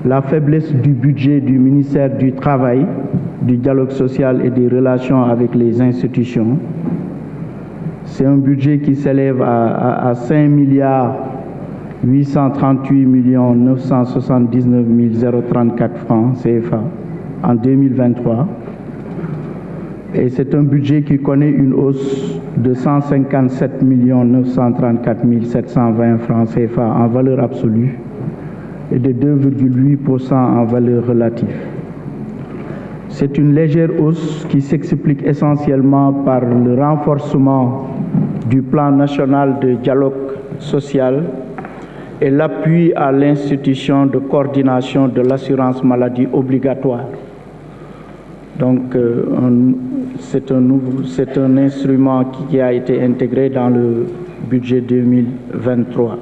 la faiblesse du budget du ministère du Travail, du dialogue social et des relations avec les institutions. C'est un budget qui s'élève à 5 838 979 034 francs CFA en 2023. Et c'est un budget qui connaît une hausse de 157 934 720 francs CFA en valeur absolue et de 2,8% en valeur relative. C'est une légère hausse qui s'explique essentiellement par le renforcement du plan national de dialogue social et l'appui à l'institution de coordination de l'assurance maladie obligatoire. Donc, c'est un instrument qui a été intégré dans le budget 2023.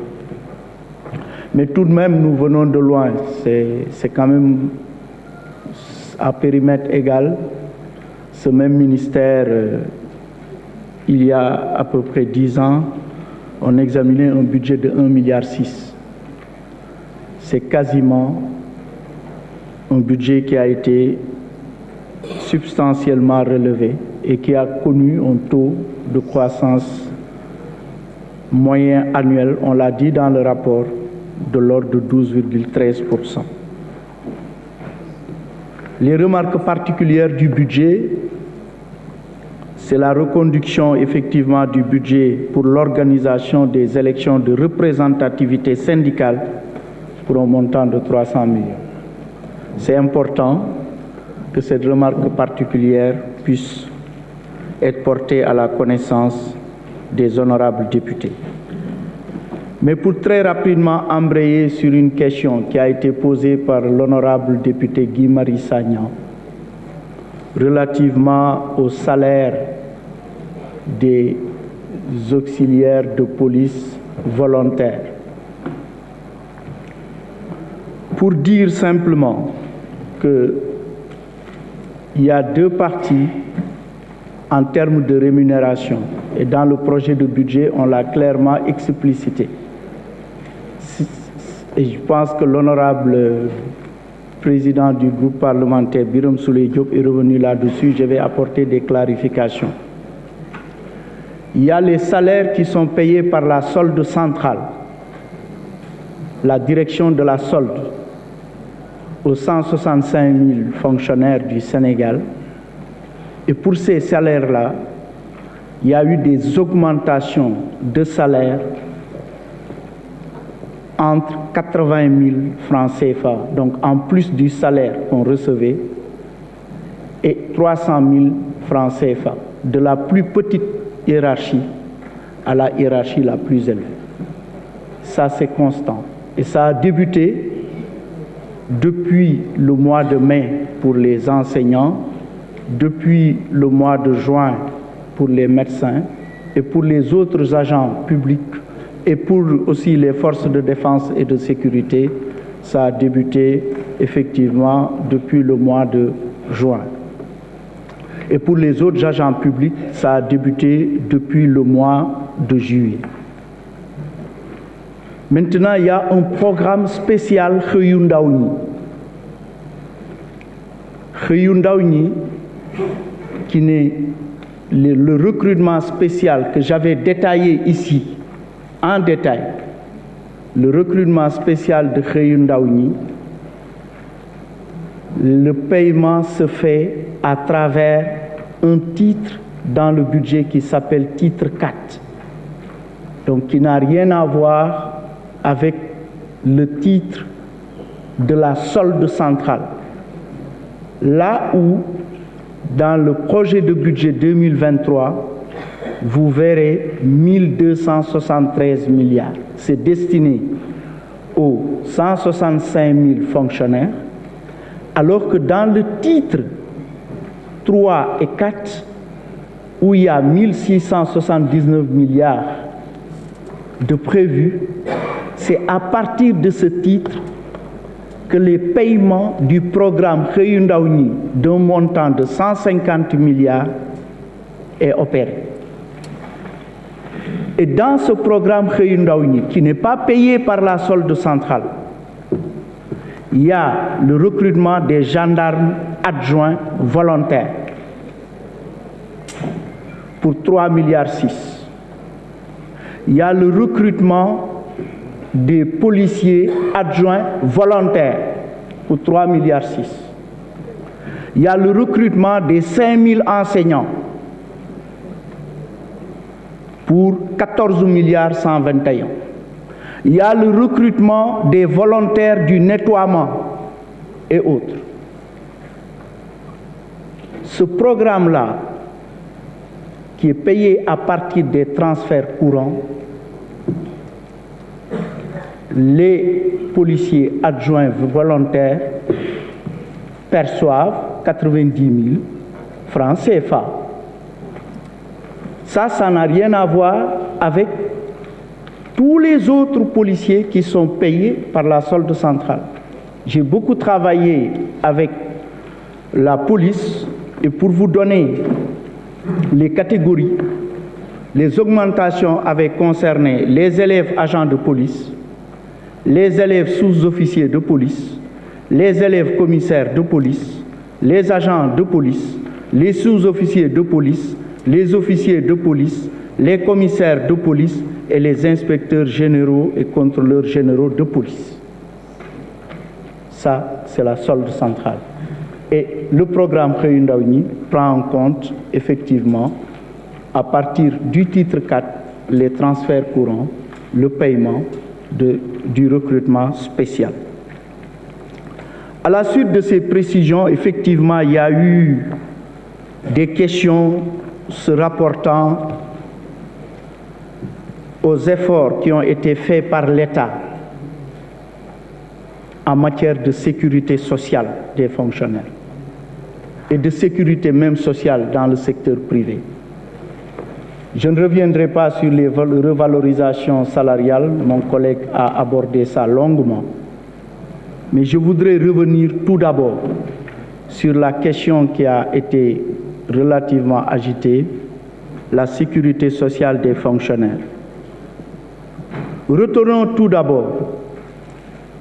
Mais tout de même, nous venons de loin. C'est quand même à périmètre égal. Ce même ministère, il y a à peu près 10 ans, on examinait un budget de 1,6 milliard. C'est quasiment un budget qui a été substantiellement relevé et qui a connu un taux de croissance moyen annuel, on l'a dit dans le rapport, de l'ordre de 12,13%. Les remarques particulières du budget, c'est la reconduction effectivement du budget pour l'organisation des élections de représentativité syndicale pour un montant de 300 millions. C'est important que cette remarque particulière puisse être portée à la connaissance des honorables députés. Mais pour très rapidement embrayer sur une question qui a été posée par l'honorable député Guy-Marie Sagnan relativement au salaire des auxiliaires de police volontaires. Pour dire simplement qu'il y a deux parties en termes de rémunération et dans le projet de budget, on l'a clairement explicité. Et je pense que l'honorable président du groupe parlementaire, Birame Souleye Diop, est revenu là-dessus. Je vais apporter des clarifications. Il y a les salaires qui sont payés par la solde centrale, la direction de la solde, aux 165 000 fonctionnaires du Sénégal. Et pour ces salaires-là, il y a eu des augmentations de salaire entre 80 000 francs CFA, donc en plus du salaire qu'on recevait, et 300 000 francs CFA, de la plus petite hiérarchie à la hiérarchie la plus élevée. Ça, c'est constant. Et ça a débuté depuis le mois de mai pour les enseignants, depuis le mois de juin pour les médecins et pour les autres agents publics et pour aussi les forces de défense et de sécurité, ça a débuté effectivement depuis le mois de juin. Et pour les autres agents publics, ça a débuté depuis le mois de juillet. Maintenant, il y a un programme spécial Xëyu Ndaw ñi. Xëyu Ndaw ñi, qui n'est le recrutement spécial que j'avais détaillé ici, en détail, le recrutement spécial de Xëyu Ndaw ñi, le paiement se fait à travers un titre dans le budget qui s'appelle titre 4, donc qui n'a rien à voir avec le titre de la solde centrale. Là où, dans le projet de budget 2023, vous verrez 1273 milliards. C'est destiné aux 165 000 fonctionnaires, alors que dans le titre 3 et 4, où il y a 1679 milliards de prévus, c'est à partir de ce titre que les paiements du programme Xëyu Ndaw ñi d'un montant de 150 milliards est opéré. Et dans ce programme Xëyu Ndaw ñi, qui n'est pas payé par la solde centrale, il y a le recrutement des gendarmes adjoints volontaires pour 3,6 milliards. Il y a le recrutement des policiers adjoints volontaires pour 3,6 milliards. Il y a le recrutement des 5000 enseignants pour 14,121 milliards. Il y a le recrutement des volontaires du nettoiement et autres. Ce programme-là, qui est payé à partir des transferts courants, les policiers adjoints volontaires perçoivent 90 000 francs CFA. Ça n'a rien à voir avec tous les autres policiers qui sont payés par la solde centrale. J'ai beaucoup travaillé avec la police et pour vous donner les catégories, les augmentations avaient concerné les élèves agents de police, les élèves sous-officiers de police, les élèves commissaires de police, les agents de police, les sous-officiers de police, les officiers de police, les commissaires de police et les inspecteurs généraux et contrôleurs généraux de police. Ça, c'est la solde centrale. Et le programme Xëyu Ndaw ñi prend en compte effectivement, à partir du titre 4, les transferts courants, le paiement du recrutement spécial. À la suite de ces précisions, effectivement, il y a eu des questions se rapportant aux efforts qui ont été faits par l'État en matière de sécurité sociale des fonctionnaires et de sécurité même sociale dans le secteur privé. Je ne reviendrai pas sur les revalorisations salariales, mon collègue a abordé ça longuement, mais je voudrais revenir tout d'abord sur la question qui a été relativement agitée, la sécurité sociale des fonctionnaires. Retenons tout d'abord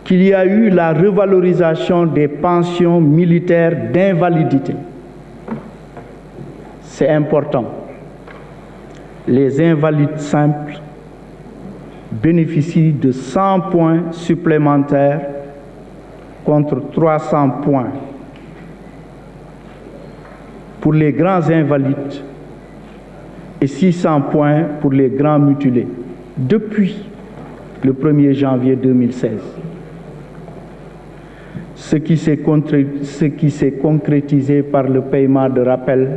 qu'il y a eu la revalorisation des pensions militaires d'invalidité. C'est important. Les invalides simples bénéficient de 100 points supplémentaires contre 300 points pour les grands invalides et 600 points pour les grands mutilés depuis le 1er janvier 2016. Ce qui s'est concrétisé par le paiement de rappel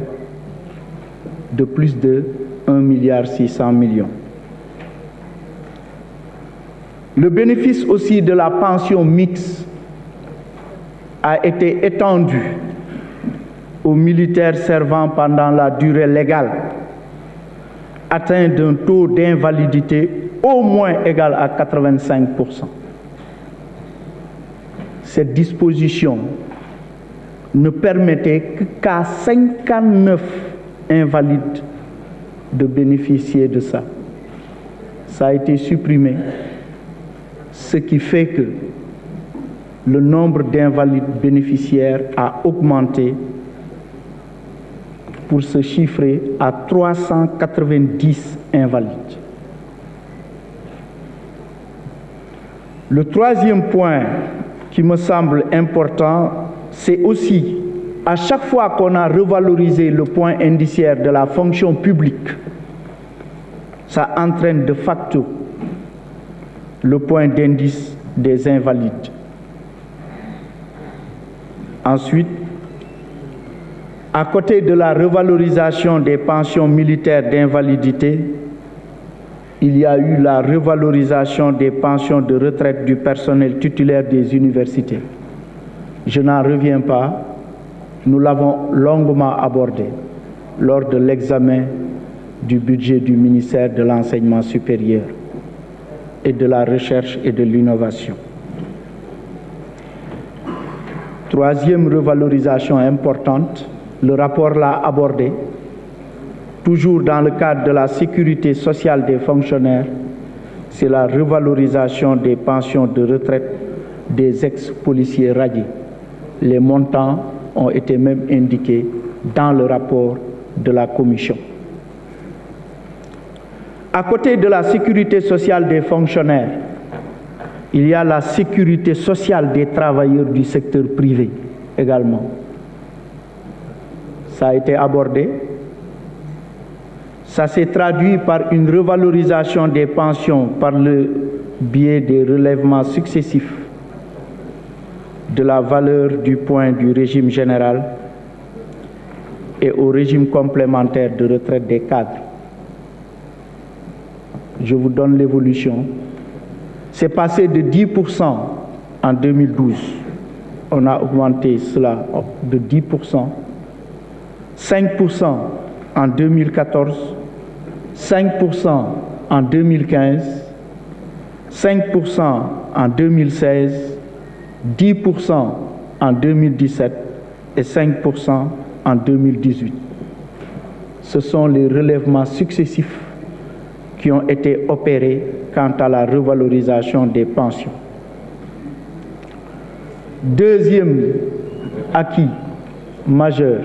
de plus de 1,6 milliard. Le bénéfice aussi de la pension mixte a été étendu aux militaires servant pendant la durée légale, atteint d'un taux d'invalidité au moins égal à 85%. Cette disposition ne permettait qu'à 59 invalides de bénéficier de ça. Ça a été supprimé, ce qui fait que le nombre d'invalides bénéficiaires a augmenté pour se chiffrer à 390 invalides. Le troisième point qui me semble important, c'est aussi, à chaque fois qu'on a revalorisé le point indiciaire de la fonction publique, ça entraîne de facto le point d'indice des invalides. Ensuite, à côté de la revalorisation des pensions militaires d'invalidité, il y a eu la revalorisation des pensions de retraite du personnel titulaire des universités. Je n'en reviens pas, nous l'avons longuement abordé lors de l'examen du budget du ministère de l'Enseignement supérieur et de la Recherche et de l'Innovation. Troisième revalorisation importante, le rapport l'a abordé, toujours dans le cadre de la sécurité sociale des fonctionnaires, c'est la revalorisation des pensions de retraite des ex-policiers radiés. Les montants ont été même indiqués dans le rapport de la commission. À côté de la sécurité sociale des fonctionnaires, il y a la sécurité sociale des travailleurs du secteur privé également. Ça a été abordé. Ça s'est traduit par une revalorisation des pensions par le biais des relèvements successifs de la valeur du point du régime général et au régime complémentaire de retraite des cadres. Je vous donne l'évolution. C'est passé de 10% en 2012. On a augmenté cela de 10%, 5% en 2014, 5% en 2015, 5% en 2016, 10% en 2017 et 5% en 2018. Ce sont les relèvements successifs qui ont été opérés quant à la revalorisation des pensions. Deuxième acquis majeur,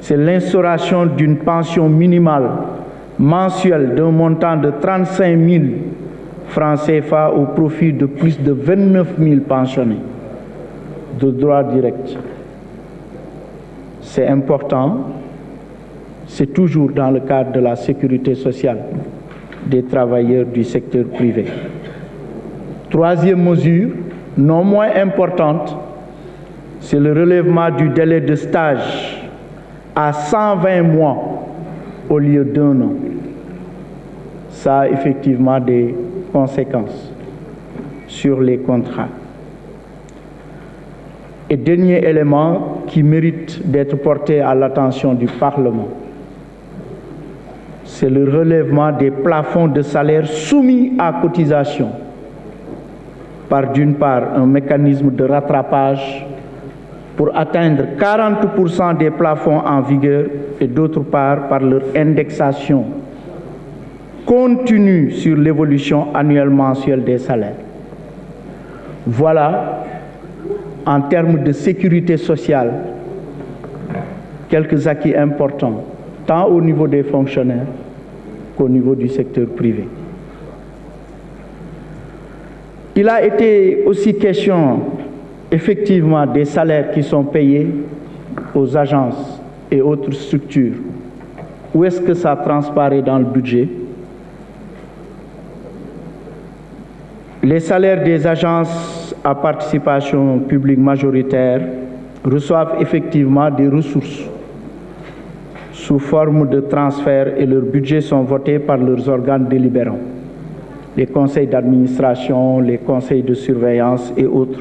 c'est l'instauration d'une pension minimale mensuelle d'un montant de 35 000 francs CFA au profit de plus de 29 000 pensionnés de droit direct. C'est important, c'est toujours dans le cadre de la sécurité sociale des travailleurs du secteur privé. Troisième mesure, non moins importante, c'est le relèvement du délai de stage à 120 mois au lieu d'1 an. Ça a effectivement des conséquences sur les contrats. Et dernier élément qui mérite d'être porté à l'attention du Parlement, c'est le relèvement des plafonds de salaire soumis à cotisation par, d'une part, un mécanisme de rattrapage pour atteindre 40% des plafonds en vigueur et d'autre part, par leur indexation continue sur l'évolution annuelle mensuelle des salaires. Voilà, en termes de sécurité sociale, quelques acquis importants, tant au niveau des fonctionnaires qu'au niveau du secteur privé. Il a été aussi question, effectivement, des salaires qui sont payés aux agences et autres structures. Où est-ce que ça transparaît dans le budget? Les salaires des agences à participation publique majoritaire reçoivent effectivement des ressources sous forme de transfert et leurs budgets sont votés par leurs organes délibérants, les conseils d'administration, les conseils de surveillance et autres.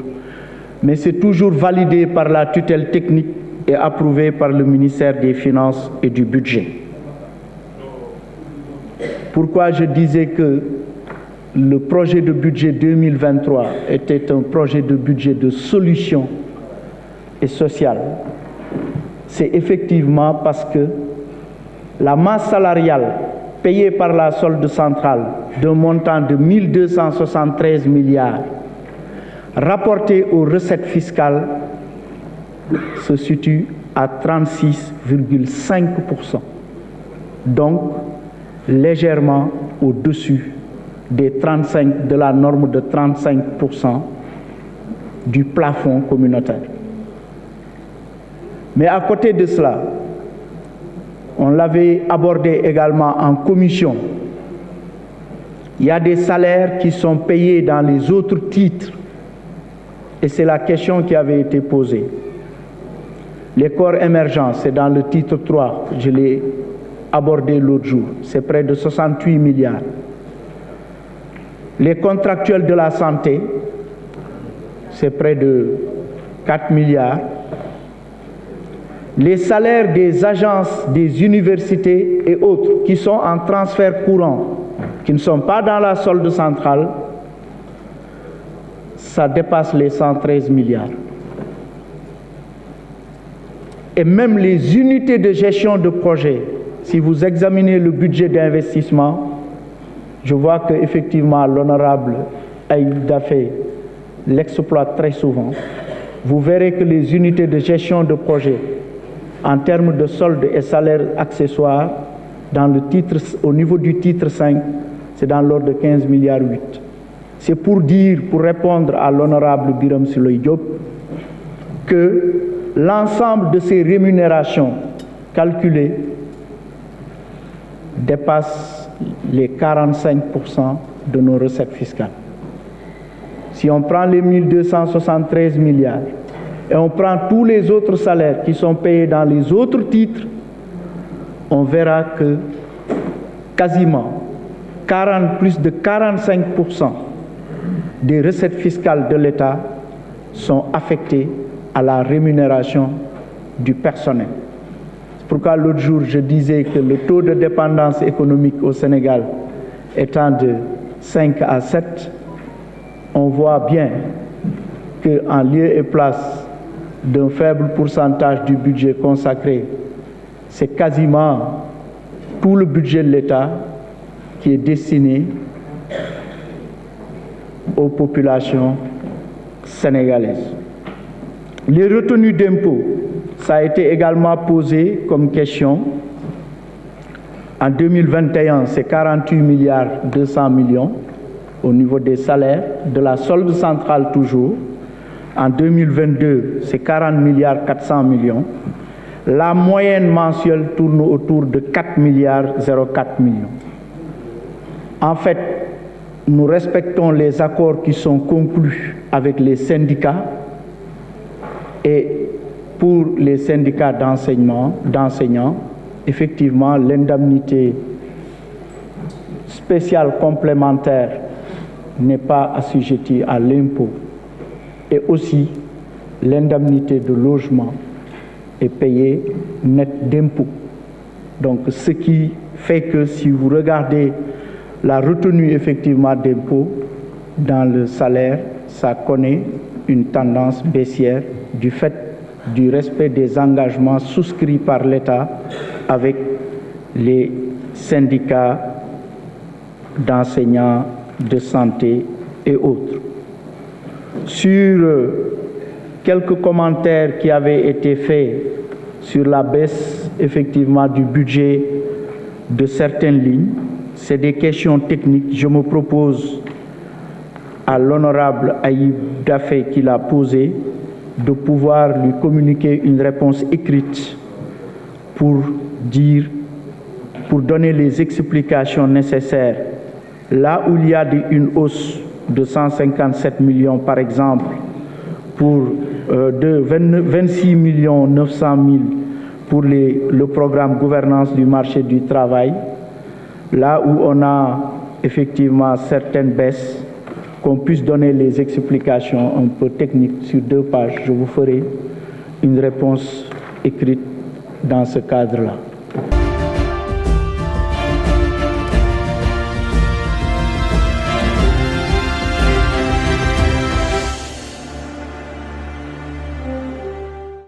Mais c'est toujours validé par la tutelle technique et approuvé par le ministère des Finances et du Budget. Pourquoi je disais que le projet de budget 2023 était un projet de budget de solution et social? C'est effectivement parce que la masse salariale payée par la solde centrale d'un montant de 1 273 milliards rapportée aux recettes fiscales se situe à 36,5%, donc légèrement au-dessus de la norme de 35% du plafond communautaire. Mais à côté de cela, on l'avait abordé également en commission, il y a des salaires qui sont payés dans les autres titres et c'est la question qui avait été posée. Les corps émergents, c'est dans le titre 3, je l'ai abordé l'autre jour, c'est près de 68 milliards. Les contractuels de la santé, c'est près de 4 milliards. Les salaires des agences, des universités et autres qui sont en transfert courant, qui ne sont pas dans la solde centrale, ça dépasse les 113 milliards. Et même les unités de gestion de projet, si vous examinez le budget d'investissement, je vois qu'effectivement l'honorable Aïd Dafé l'exploitent très souvent, vous verrez que les unités de gestion de projet, en termes de soldes et salaires accessoires, au niveau du titre 5, c'est dans l'ordre de 15 milliards 8. C'est pour répondre à l'honorable Birame Souleye Diop, que l'ensemble de ces rémunérations calculées dépasse les 45% de nos recettes fiscales. Si on prend les 1273 milliards et on prend tous les autres salaires qui sont payés dans les autres titres, on verra que quasiment plus de 45% des recettes fiscales de l'État sont affectées à la rémunération du personnel. C'est pourquoi l'autre jour, je disais que le taux de dépendance économique au Sénégal étant de 5 à 7, on voit bien qu'en lieu et place d'un faible pourcentage du budget consacré, c'est quasiment tout le budget de l'État qui est destiné aux populations sénégalaises. Les retenues d'impôts, ça a été également posé comme question. En 2021, c'est 48 milliards 200 millions au niveau des salaires, de la solde centrale toujours. En 2022, c'est 40 milliards 400 millions. La moyenne mensuelle tourne autour de 4 milliards 04 millions. En fait, nous respectons les accords qui sont conclus avec les syndicats et pour les syndicats d'enseignants, effectivement, l'indemnité spéciale complémentaire n'est pas assujettie à l'impôt et aussi l'indemnité de logement est payée net d'impôt. Donc, ce qui fait que si vous regardez la retenue effectivement d'impôt dans le salaire, ça connaît une tendance baissière du fait du respect des engagements souscrits par l'État avec les syndicats d'enseignants, de santé et autres. Sur quelques commentaires qui avaient été faits sur la baisse effectivement du budget de certaines lignes, c'est des questions techniques. Je me propose à l'honorable Aïb Dafé qui l'a posé de pouvoir lui communiquer une réponse écrite pour donner les explications nécessaires. Là où il y a une hausse de 157 millions, par exemple, de 26 900 000 pour le programme gouvernance du marché du travail, là où on a effectivement certaines baisses, qu'on puisse donner les explications un peu techniques sur 2 pages. Je vous ferai une réponse écrite dans ce cadre-là.